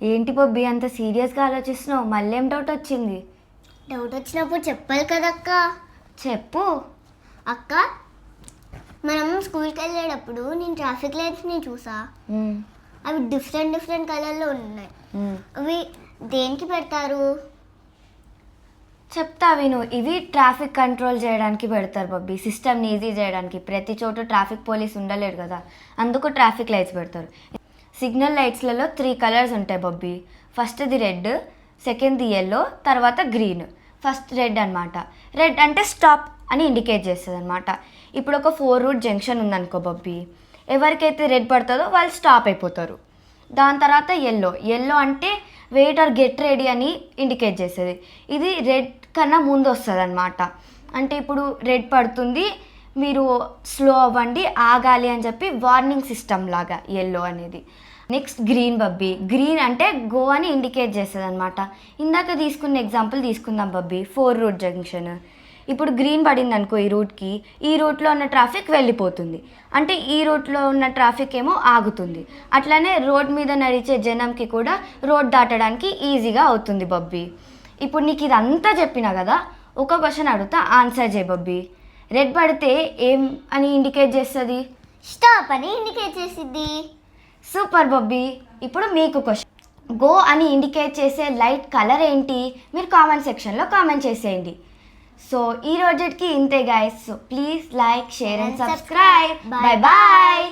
ఏంటి బొబ్బి అంత సీరియస్గా ఆలోచిస్తున్నావు? మళ్ళీ ఏం డౌట్ వచ్చింది? డౌట్ వచ్చినప్పుడు చెప్పాలి కదక్క. చెప్పు. అక్క, మనం స్కూల్కి వెళ్ళేటప్పుడు నేను ట్రాఫిక్ లైట్స్ని చూసా. అవి డిఫరెంట్ కలర్లో ఉన్నాయి. అవి దేనికి పెడతారు? చెప్తా విను. ఇవి ట్రాఫిక్ కంట్రోల్ చేయడానికి పెడతారు బొబ్బి, సిస్టమ్ని ఈజీ చేయడానికి. ప్రతి చోట ట్రాఫిక్ పోలీస్ ఉండలేడు కదా, అందుకు ట్రాఫిక్ లైట్స్ పెడతారు. సిగ్నల్ లైట్స్లలో 3 కలర్స్ ఉంటాయి బొబ్బి. ఫస్ట్ది రెడ్, సెకండ్ది ఎల్లో, తర్వాత గ్రీన్. ఫస్ట్ రెడ్ అనమాట. రెడ్ అంటే స్టాప్ అని ఇండికేట్ చేస్తుంది అనమాట. ఇప్పుడు ఒక 4 రూట్ జంక్షన్ ఉందనుకో బొబ్బి, ఎవరికైతే రెడ్ పడుతుందో వాళ్ళు స్టాప్ అయిపోతారు. దాని తర్వాత ఎల్లో అంటే వెయిట్ ఆర్ గెట్ రెడీ అని ఇండికేట్ చేస్తుంది. ఇది రెడ్ కన్నా ముందు వస్తుంది అనమాట. అంటే ఇప్పుడు రెడ్ పడుతుంది, మీరు స్లో అవ్వండి, ఆగాలి అని చెప్పి వార్నింగ్ సిస్టమ్ లాగా ఎల్లో అనేది. నెక్స్ట్ గ్రీన్ బబ్బీ. గ్రీన్ అంటే గో అని ఇండికేట్ చేస్తుంది అనమాట. ఇందాక తీసుకున్న ఎగ్జాంపుల్ తీసుకుందాం బబ్బీ, 4 రూట్ జంక్షన్. ఇప్పుడు గ్రీన్ పడింది అనుకో ఈ రూట్కి, ఈ రూట్లో ఉన్న ట్రాఫిక్ వెళ్ళిపోతుంది, అంటే ఈ రూట్లో ఉన్న ట్రాఫిక్ ఏమో ఆగుతుంది. అట్లానే రోడ్ మీద నడిచే జనంకి కూడా రోడ్ దాటడానికి ఈజీగా అవుతుంది బబ్బీ. ఇప్పుడు నీకు ఇదంతా చెప్పినా కదా, ఒక క్వశ్చన్ అడుగుతా, ఆన్సర్ చేయి బబ్బీ. రెడ్ పడితే ఏం అని ఇండికేట్ చేస్తుంది? స్టాప్ అని ఇండికేట్ చేసిద్ది. సూపర్ బబ్బీ. ఇప్పుడు మీకు క్వశ్చన్, గో అని ఇండికేట్ చేసే లైట్ కలర్ ఏంటి? మీరు కామెంట్ సెక్షన్లో కామెంట్ చేసేయండి. సో ఈ రోజుకి ఇంతే guys. So please like, share and subscribe. Bye bye.